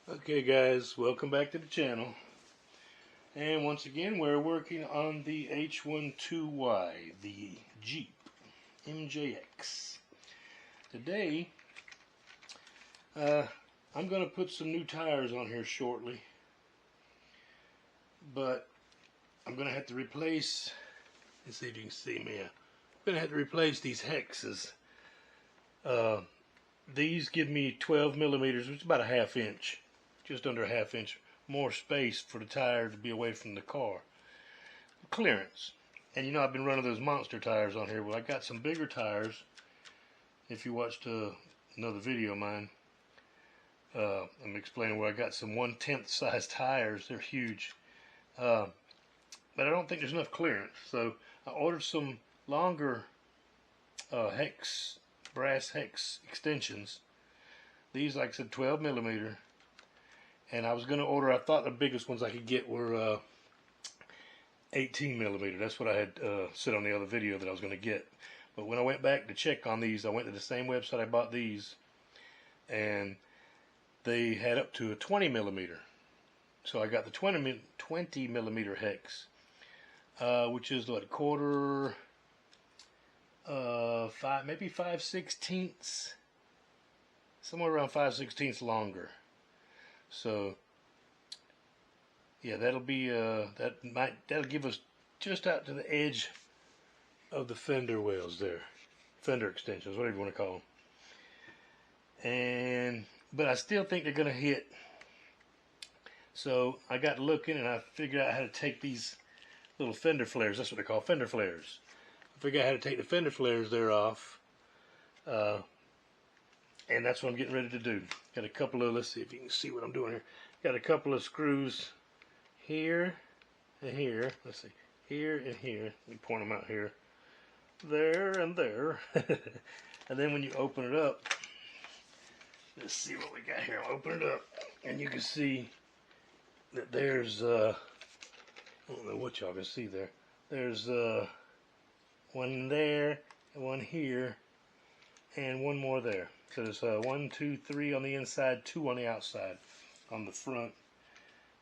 Okay guys, welcome back to the channel. And once again we're working on the H12Y, the Jeep MJX. Today I'm going to put some new tires on here shortly, but I'm going to have to replace, let's see if you can see me, I'm going to have to replace these hexes. These give me 12 millimeters, which is about a ½ inch. Just under a ½ inch more space for the tire to be away from the car. Clearance. And you know I've been running those monster tires on here. Well, I got some bigger tires. If you watched another video of mine, I'm explaining where I got some 1/10 size tires. They're huge. But I don't think there's enough clearance. So I ordered some longer brass hex extensions. These, like I said, 12 millimeter. And I was going to order, I thought the biggest ones I could get were 18 millimeter. That's what I had said on the other video that I was going to get. But when I went back to check on these, I went to the same website I bought these, and they had up to a 20 millimeter. So I got the 20 millimeter hex, which is what, quarter, maybe 5/16, somewhere around 5/16 longer. So yeah, that'll be that'll give us just out to the edge of the fender wells there, fender extensions, whatever you want to call them. But I still think they're gonna hit. So I got looking and I figured out how to take these little fender flares. That's what they call fender flares. I figured out how to take the fender flares there off. And that's what I'm getting ready to do. Got a couple of, let's see if you can see what I'm doing here. Got a couple of screws here and here. Let's see, here and here. Let me point them out here. There and there. And then when you open it up, let's see what we got here. I'll open it up and you can see that there's, I don't know what y'all can see there. There's one there, one here, and one more there. So there's 1, 2, 3 on the inside, 2 on the outside, on the front,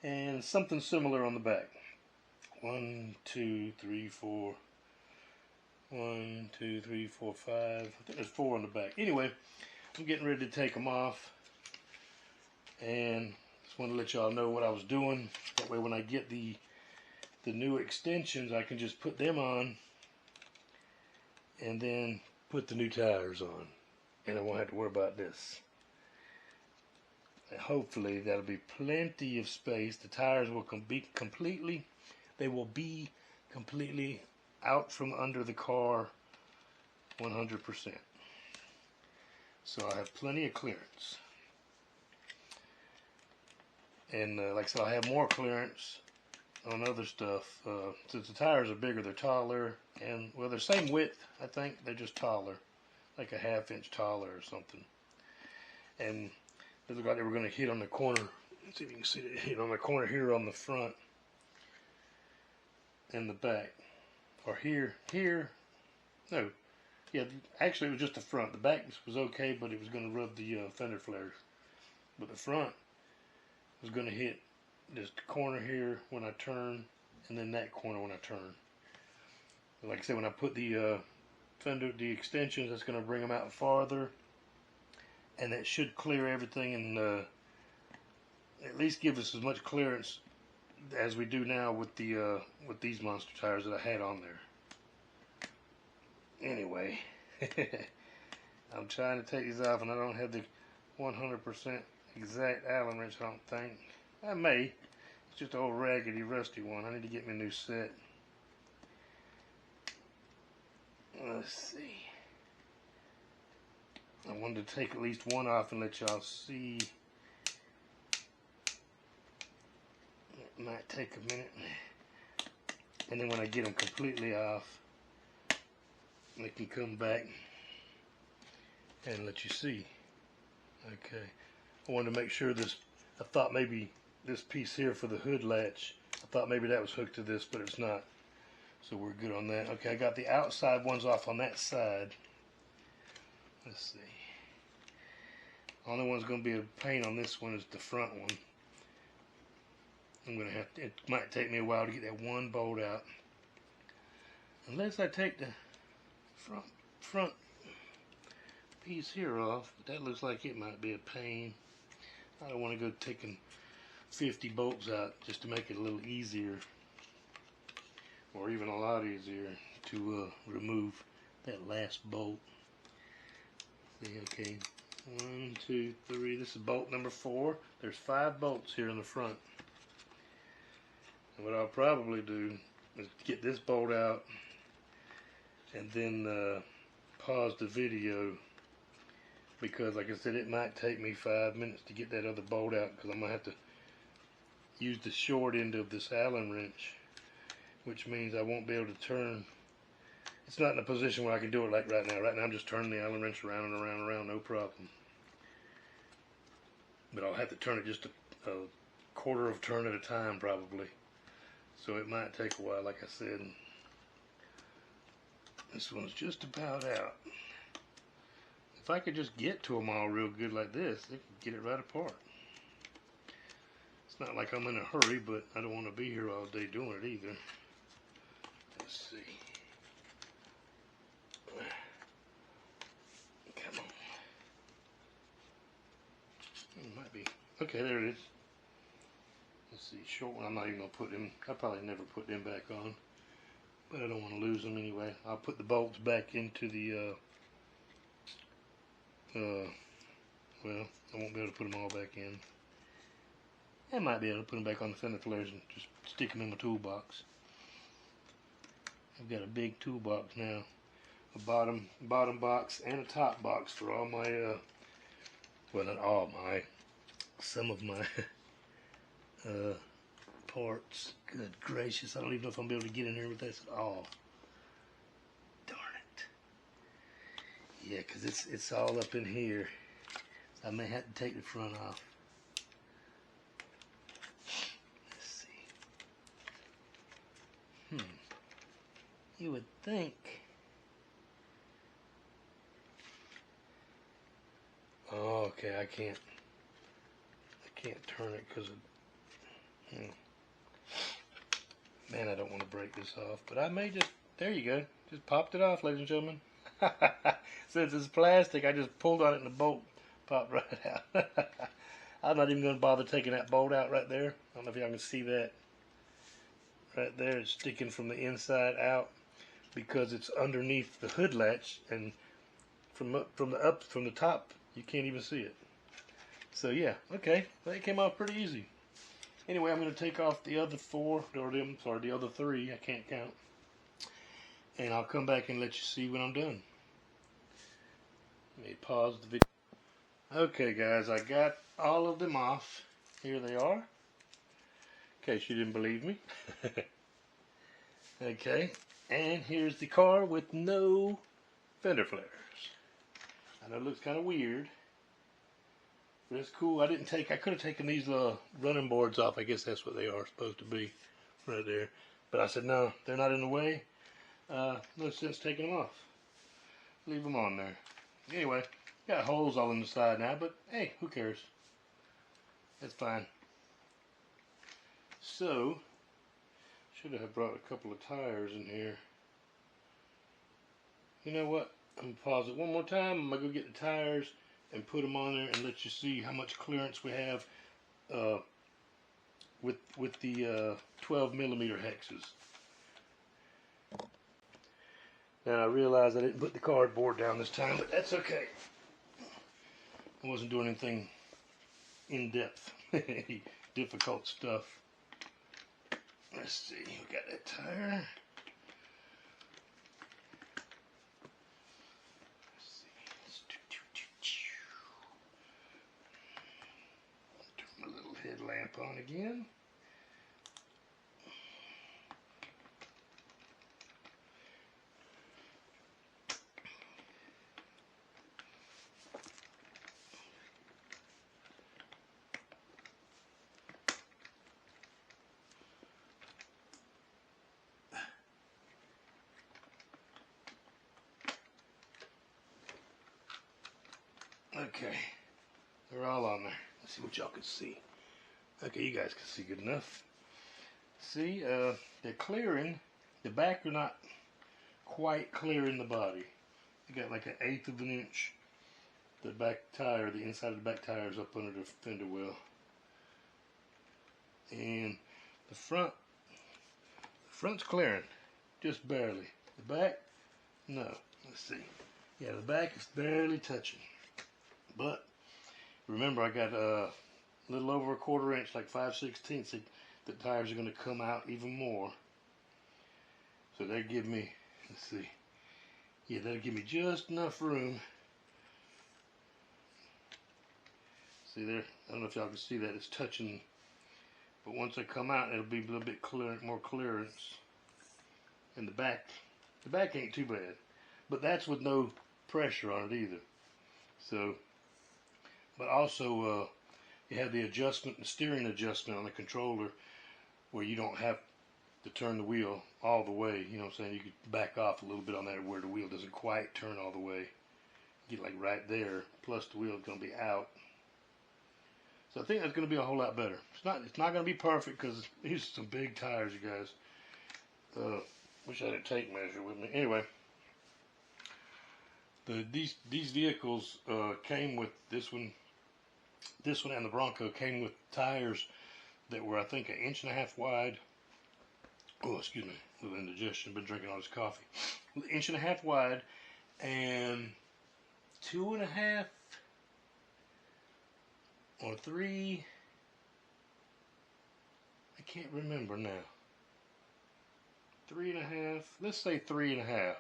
and something similar on the back. 1, 2, 3, 4. 1, 2, 3, 4, 5. I think there's 4 on the back. Anyway, I'm getting ready to take them off, and just want to let y'all know what I was doing. That way, when I get the new extensions, I can just put them on, and then put the new tires on. And I won't have to worry about this. And hopefully that'll be plenty of space. The tires will be completely out from under the car 100%. So I have plenty of clearance. And like I said, I have more clearance on other stuff. Since the tires are bigger, they're taller. And, well, they're same width, I think. They're just taller. Like a ½ inch taller or something. And they look like they were going to hit on the corner. Let's see if you can see it. Hit on the corner here on the front and the back. Or here. No. Yeah, actually it was just the front. The back was okay, but it was going to rub the fender flares. But the front was going to hit this corner here when I turn, and then that corner when I turn. Like I said, when I put the extensions, that's going to bring them out farther, and that should clear everything and at least give us as much clearance as we do now with these monster tires that I had on there. Anyway, I'm trying to take these off, and I don't have the 100% exact Allen wrench. I don't think I may. It's just an old raggedy, rusty one. I need to get me a new set. Let's see. I wanted to take at least one off and let y'all see. It might take a minute. And then when I get them completely off, I can come back and let you see. Okay. I wanted to make sure this, I thought maybe this piece here for the hood latch, I thought maybe that was hooked to this, but it's not. So we're good on that. Okay, I got the outside ones off on that side. Let's see. Only one's going to be a pain on this one is the front one. I'm going to have to, it might take me a while to get that one bolt out. Unless I take the front piece here off, but that looks like it might be a pain. I don't want to go taking 50 bolts out just to make it a little easier, or even a lot easier to remove that last bolt. See, okay, 1, 2, 3. This is bolt number 4. There's 5 bolts here in the front. And what I'll probably do is get this bolt out and then pause the video, because like I said, it might take me 5 minutes to get that other bolt out, because I'm going to have to use the short end of this Allen wrench, which means I won't be able to turn. It's not in a position where I can do it like right now. Right now I'm just turning the Allen wrench around and around and around, no problem. But I'll have to turn it just a quarter of a turn at a time probably. So it might take a while, like I said. This one's just about out. If I could just get to them all real good like this, they could get it right apart. It's not like I'm in a hurry, but I don't want to be here all day doing it either. Let's see. Come on. It might be. Okay, there it is. Let's see, short one. I'm not even going to put them. I'll probably never put them back on, but I don't want to lose them anyway. I'll put the bolts back into the, well, I won't be able to put them all back in. I might be able to put them back on the fender flares and just stick them in my toolbox. I've got a big toolbox now. A bottom box and a top box for all my, well, not all my, some of my parts. Good gracious, I don't even know if I'm able to get in here with this at all. Darn it. Yeah, because it's all up in here. So I may have to take the front off. Let's see. You would think. Oh, okay, I can't turn it because of, man, I don't want to break this off, but I may just, there you go, just popped it off, ladies and gentlemen. Since it's plastic, I just pulled on it and the bolt popped right out. I'm not even going to bother taking that bolt out right there. I don't know if y'all can see that. Right there, it's sticking from the inside out because it's underneath the hood latch, and from the top, you can't even see it. So yeah, okay, that came off pretty easy. Anyway, I'm going to take off the other 4, or the other 3, I can't count. And I'll come back and let you see when I'm done. Let me pause the video. Okay guys, I got all of them off. Here they are. In case you didn't believe me. Okay, and here's the car with no fender flares. I know it looks kind of weird, but it's cool. I could have taken these running boards off. I guess that's what they are supposed to be right there. But I said, no, they're not in the way. No sense taking them off. Leave them on there. Anyway, got holes all on the side now, but hey, who cares? That's fine. So, should have brought a couple of tires in here. You know what? I'm going to pause it one more time. I'm going to go get the tires and put them on there and let you see how much clearance we have with the 12mm hexes. Now I realize I didn't put the cardboard down this time, but that's okay. I wasn't doing anything in depth, any difficult stuff. Let's see, we got that tire. Turn my little headlamp on again. Okay, They're all on there. Let's see what y'all can see. Okay, you guys can see good enough. See, they're clearing. The back are not quite clearing the body. They got like 1/8 of an inch. The back tire, the inside of the back tire is up under the fender well. And the front's clearing, just barely. The back, no. Let's see. Yeah, the back is barely touching. But remember, I got a little over 1/4 inch, like 5/16. The tires are going to come out even more. So they give me, let's see. Yeah, that'll give me just enough room. See there? I don't know if y'all can see that. It's touching. But once they come out, it'll be a little bit more clearance. And the back ain't too bad. But that's with no pressure on it either. So, but also you have the adjustment, the steering adjustment on the controller, where you don't have to turn the wheel all the way. You know what I'm saying? You could back off a little bit on that where the wheel doesn't quite turn all the way. Get like right there. Plus the wheel is going to be out. So I think that's going to be a whole lot better. It's not going to be perfect because these are some big tires, you guys. Wish I had a tape measure with me. Anyway, these vehicles came with this one and the Bronco came with tires that were, I think, 1.5 inches wide. Oh, excuse me, a little indigestion. Been drinking all this coffee. 1.5 inches wide and 2.5 or 3. I can't remember now. 3.5. Let's say 3.5.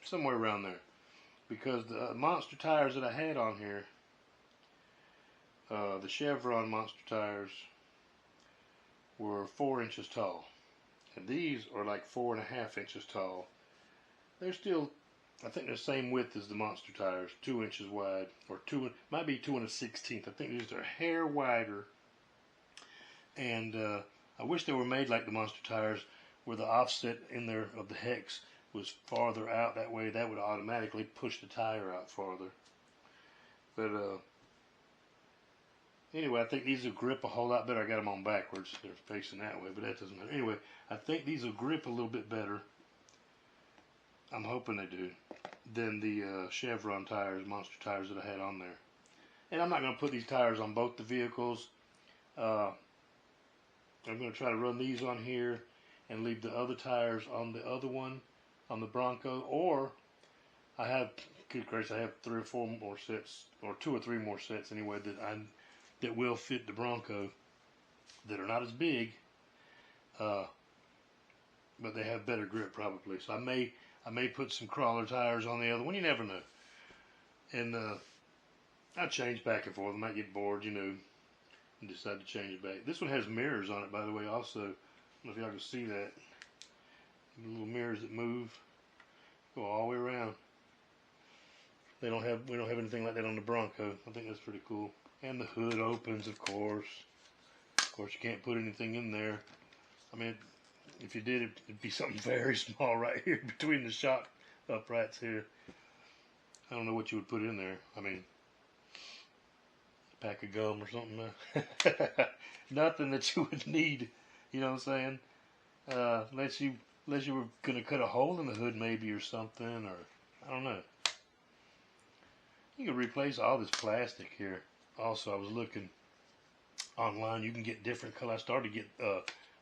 Somewhere around there. Because the monster tires that I had on here, the Chevron monster tires, were 4 inches tall. And these are like 4.5 inches tall. They're still, I think they're the same width as the monster tires, 2 inches wide, or might be 2 1/16. I think these are a hair wider. And I wish they were made like the monster tires, where the offset in there of the hex was farther out. That way, that would automatically push the tire out farther. But anyway, I think these will grip a whole lot better. I got them on backwards; they're facing that way, but that doesn't matter. Anyway, I think these will grip a little bit better. I'm hoping they do, than the Chevron tires, monster tires that I had on there. And I'm not going to put these tires on both the vehicles. I'm going to try to run these on here and leave the other tires on the other one, on the Bronco. Or I have, good gracious, I have 3 or 4 more sets, or 2 or 3 more sets anyway, that will fit the Bronco, that are not as big, but they have better grip probably. So I may put some crawler tires on the other one. You never know. And I change back and forth. I might get bored, you know, and decide to change it back. This one has mirrors on it, by the way, also. I don't know if y'all can see that. The little mirrors that move, go all the way around. We don't have anything like that on the Bronco. I think that's pretty cool. And the hood opens, of course. Of course, you can't put anything in there. I mean, if you did, it'd be something very small right here between the shock uprights here. I don't know what you would put in there. I mean, a pack of gum or something. Nothing that you would need. You know what I'm saying? Unless you were gonna cut a hole in the hood, maybe, or something, or I don't know. You can replace all this plastic here. Also, I was looking online. You can get different colors. I started to get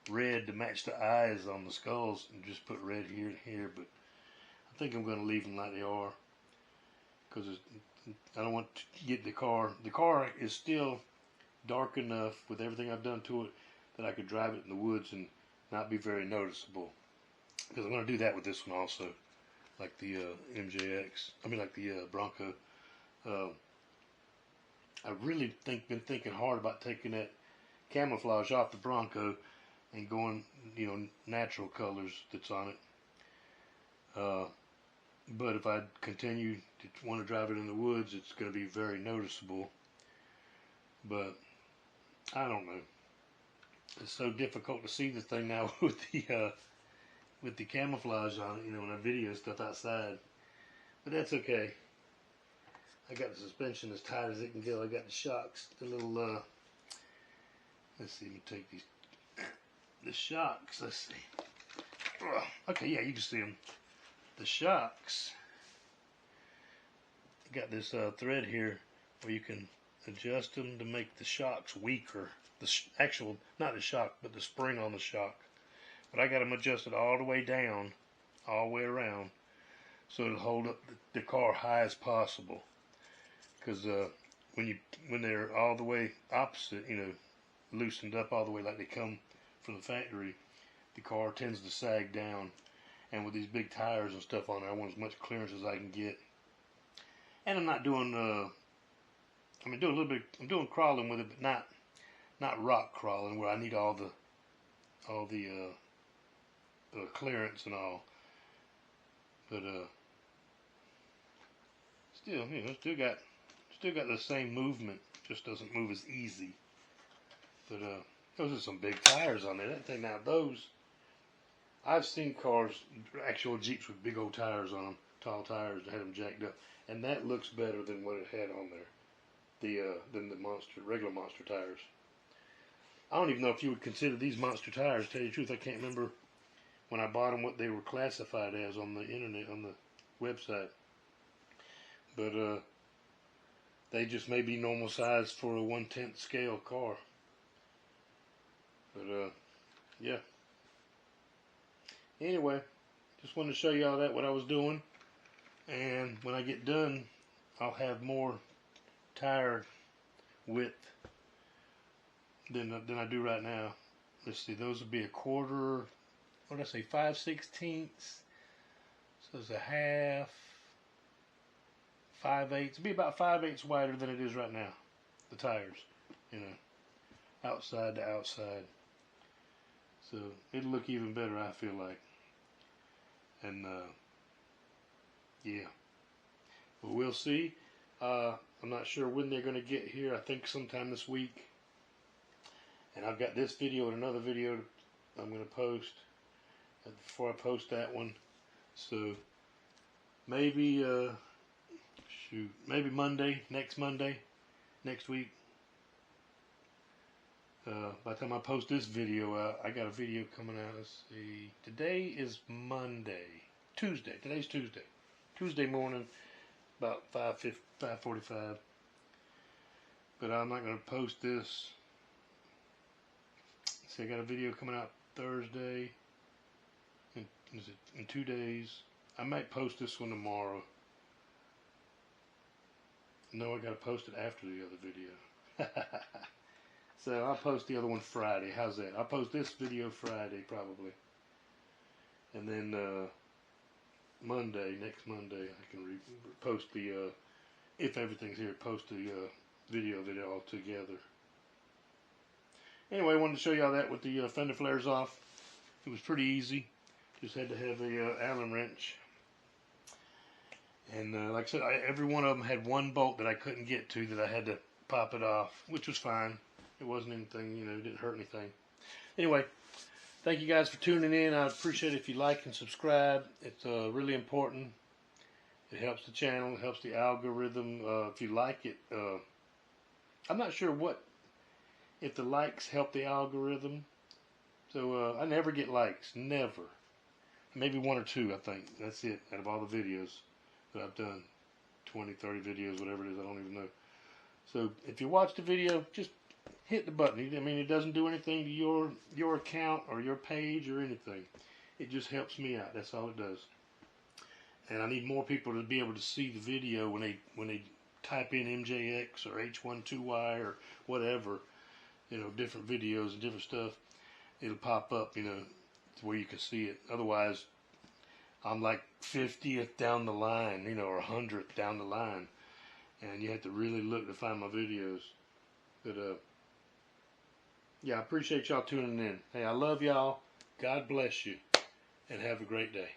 red to match the eyes on the skulls, and just put red here and here. But I think I'm going to leave them like they are, because I don't want to get the car. The car is still dark enough with everything I've done to it that I could drive it in the woods and not be very noticeable. Because I'm going to do that with this one also, like the MJX. I mean, like the Bronco. I really been thinking hard about taking that camouflage off the Bronco and going, you know, natural colors that's on it. But if I continue to want to drive it in the woods, it's going to be very noticeable. But I don't know. It's so difficult to see the thing now with the camouflage on it, you know, when I video stuff outside. But that's okay. I got the suspension as tight as it can go. I got the shocks, the little, let's see, let me take these, the shocks, let's see. Okay, yeah, you can see them. The shocks, got this thread here where you can adjust them to make the shocks weaker. The actual, not the shock, but the spring on the shock. But I got them adjusted all the way down, all the way around, so it'll hold up the car high as possible. Because when they're all the way opposite, you know, loosened up all the way like they come from the factory, the car tends to sag down. And with these big tires and stuff on there, I want as much clearance as I can get. And I'm not doing, I mean, doing a little bit. I'm doing crawling with it, but not rock crawling where I need all the clearance and all. But still, you know, still got the same movement. Just doesn't move as easy. But those are some big tires on there. That thing, now those, I've seen cars, actual Jeeps with big old tires on them, tall tires that had them jacked up, and that looks better than what it had on there, than the regular monster tires. I don't even know if you would consider these monster tires. To tell you the truth, I can't remember when I bought them what they were classified as on the internet, on the website. But they just may be normal size for a 1/10 scale car. But yeah. Anyway, just wanted to show you all that, what I was doing. And when I get done, I'll have more tire width than I do right now. Let's see, those would be a quarter, what did I say, 5/16. So it's a half, 5/8. It'd be about 5/8 wider than it is right now, the tires, you know, outside to outside. So it'll look even better, I feel like. And yeah, but we'll see. I'm not sure when they're going to get here. I think sometime this week. And I've got this video and another video I'm going to post before I post that one. So maybe maybe Monday, next week. By the time I post this video out, I got a video coming out. Let's see. Today is Tuesday. Today's Tuesday. Tuesday morning, about 5:45. But I'm not going to post this. See, I got a video coming out Thursday. In 2 days. I might post this one tomorrow. No, I got to post it after the other video. So I'll post the other one Friday. How's that? I'll post this video Friday probably. And then next Monday, I can post the, if everything's here, post the video of it all together. Anyway, I wanted to show you all that with the fender flares off. It was pretty easy. Just had to have a Allen wrench. And like I said, every one of them had one bolt that I couldn't get to that I had to pop it off, which was fine. It wasn't anything, you know, it didn't hurt anything. Anyway, thank you guys for tuning in. I appreciate it if you like and subscribe. It's really important. It helps the channel. It helps the algorithm. If you like it, I'm not sure if the likes help the algorithm. So I never get likes. Never. Maybe 1 or 2, I think. That's it out of all the videos that I've done. 20, 30 videos, whatever it is. I don't even know. So if you watch the video, just hit the button. I mean, it doesn't do anything to your account or your page or anything. It just helps me out. That's all it does. And I need more people to be able to see the video when they type in MJX or H12Y or whatever, you know, different videos and different stuff. It'll pop up, you know, to where you can see it. Otherwise, I'm like 50th down the line, you know, or 100th down the line, and you have to really look to find my videos. But yeah, I appreciate y'all tuning in. Hey, I love y'all. God bless you, and have a great day.